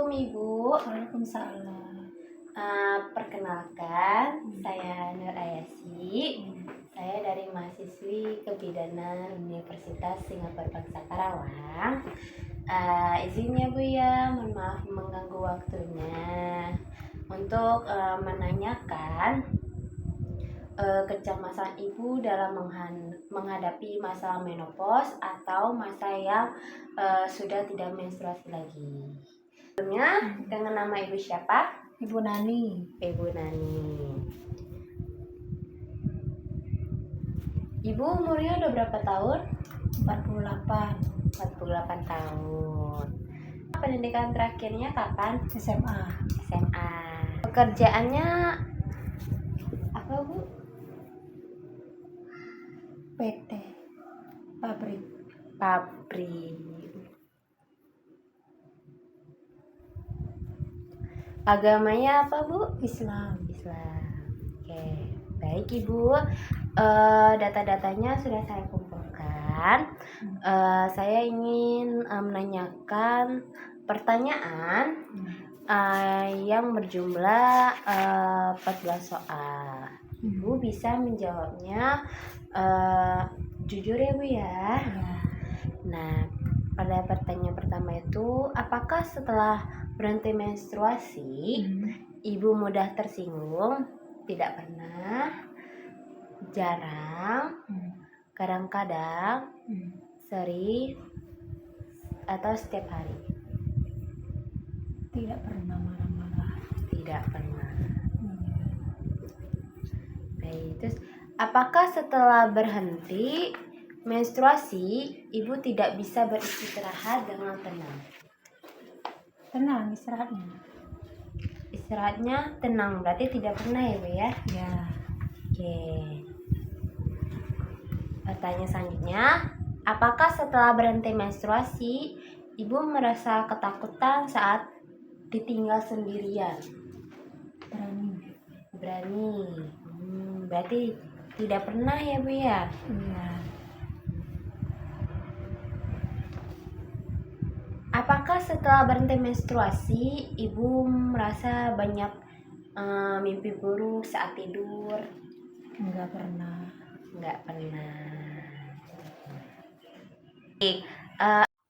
Assalamualaikum Ibu. Waalaikumsalam. Perkenalkan, saya Nur Ayasi. Saya dari mahasiswi kebidanan Universitas Singapura Bangsa Karawang. Izin ya Bu ya, mohon maaf mengganggu waktunya untuk menanyakan kecemasan Ibu dalam menghadapi masa menopause atau masa yang sudah tidak menstruasi lagi. Sebelumnya, dengan nama Ibu siapa? Ibu Nani. Ibu Nani. Ibu umurnya udah berapa tahun? 48. 48 tahun. Pendidikan terakhirnya kapan? SMA. SMA. Pekerjaannya apa Bu? PT. Pabrik. Agamanya apa Bu? Islam. Oke, baik Ibu. Data-datanya sudah saya kumpulkan. Saya ingin menanyakan pertanyaan yang berjumlah 14 soal. Ibu bisa menjawabnya jujur ya Bu ya. Nah, pada pertanyaan pertama itu, apakah setelah berhenti menstruasi, Ibu mudah tersinggung? Tidak pernah, jarang, kadang-kadang, sering, atau setiap hari? Tidak pernah marah-marah. Tidak pernah. Baik, terus apakah setelah berhenti menstruasi, Ibu tidak bisa beristirahat dengan tenang? Tenang istirahatnya. Istirahatnya tenang, berarti tidak pernah ya Bu ya? Ya. Oke. Pertanyaan selanjutnya, apakah setelah berhenti menstruasi, Ibu merasa ketakutan saat ditinggal sendirian? Berani. Berarti tidak pernah ya Bu ya? Iya. Apakah setelah berhenti menstruasi, Ibu merasa banyak mimpi buruk saat tidur? Enggak pernah. Enggak pernah.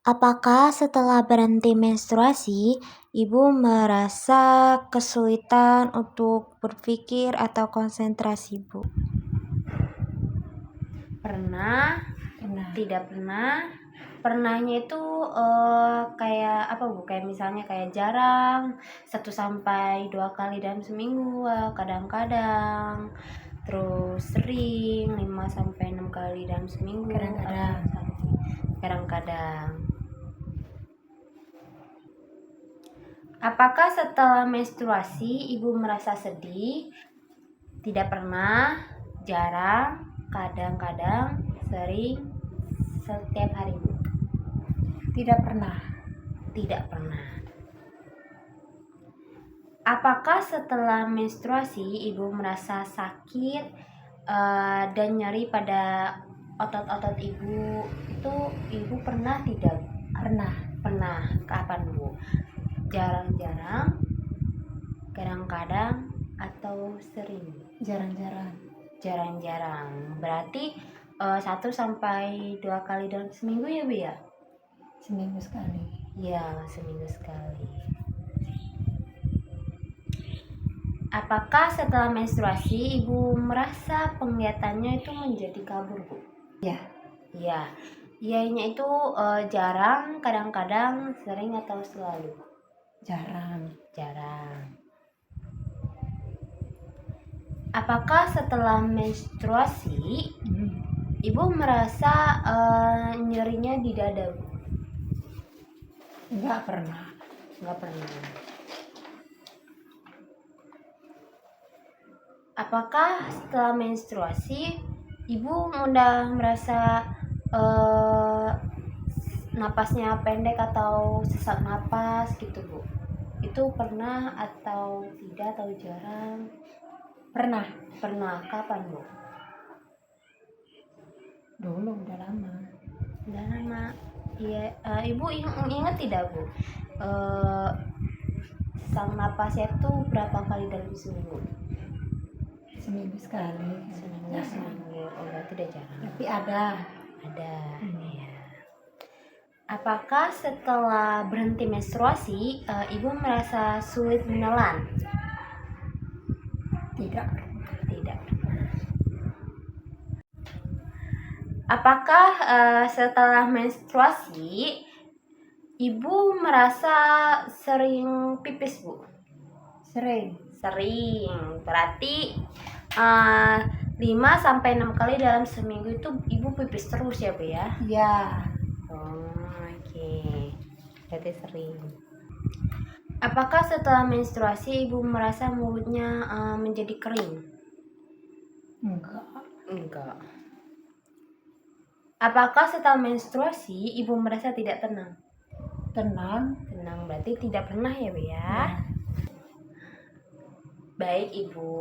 Apakah setelah berhenti menstruasi, Ibu merasa kesulitan untuk berpikir atau konsentrasi, Bu? Pernah, tidak pernah. Pernahnya itu kayak apa Bu? Kayak misalnya kayak jarang, 1-2 kali dalam seminggu, kadang-kadang. Terus sering 5-6 kali dalam seminggu, kadang-kadang. Apakah setelah menstruasi Ibu merasa sedih? Tidak pernah, jarang, kadang-kadang, sering, setiap hari Bu? Tidak pernah. Tidak pernah. Apakah setelah menstruasi Ibu merasa sakit dan nyeri pada otot-otot Ibu? Itu Ibu pernah tidak? Pernah. Kapan Bu? Jarang-jarang, kadang-kadang, atau sering? Jarang-jarang. Berarti 1-2 kali dalam seminggu ya Bu ya? Seminggu sekali. Ya, seminggu sekali. Apakah setelah menstruasi Ibu merasa penglihatannya itu menjadi kabur Bu? Ya. Iya. Iyanya itu jarang, kadang-kadang, sering, atau selalu? Jarang. Apakah setelah menstruasi Ibu merasa nyerinya di dada Bu? Enggak pernah. Apakah setelah menstruasi Ibu mudah merasa napasnya pendek atau sesak napas gitu Bu? Itu pernah atau tidak atau jarang? Pernah. Kapan Bu? Dulu udah lama. Iya. Ibu ingat tidak Bu? sesak napasnya itu berapa kali dalam seminggu? Seminggu sekali. Seminggu. Oh, berarti udah jarang. Tapi ada. Ada. Ya. Apakah setelah berhenti menstruasi, ibu merasa sulit menelan? Tidak. Tidak. Apakah setelah menstruasi ibu merasa sering pipis, Bu? Sering. Sering. Berarti 5-6 kali dalam seminggu itu ibu pipis terus ya, Bu ya? Ya. Oh, oke. Berarti sering. Apakah setelah menstruasi ibu merasa mulutnya menjadi kering? Enggak. Enggak. Apakah setelah menstruasi ibu merasa tidak tenang? Tenang. Tenang berarti tidak pernah ya, Bu ya? Baik, Ibu.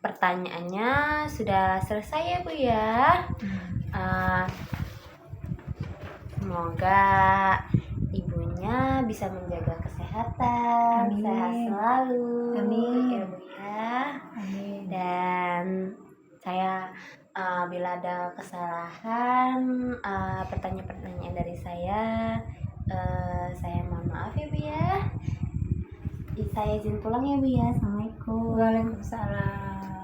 Pertanyaannya sudah selesai ya, Bu ya. Semoga ibunya bisa menjaga kesehatan, Amin. sehat selalu. Amin. Ya, Bu ya. Amin. Dan saya bila ada kesalahan pertanyaan-pertanyaan dari saya mohon maaf ya, Bu ya. Saya izin pulang ya, Bu ya. Assalamualaikum. Waalaikumsalam.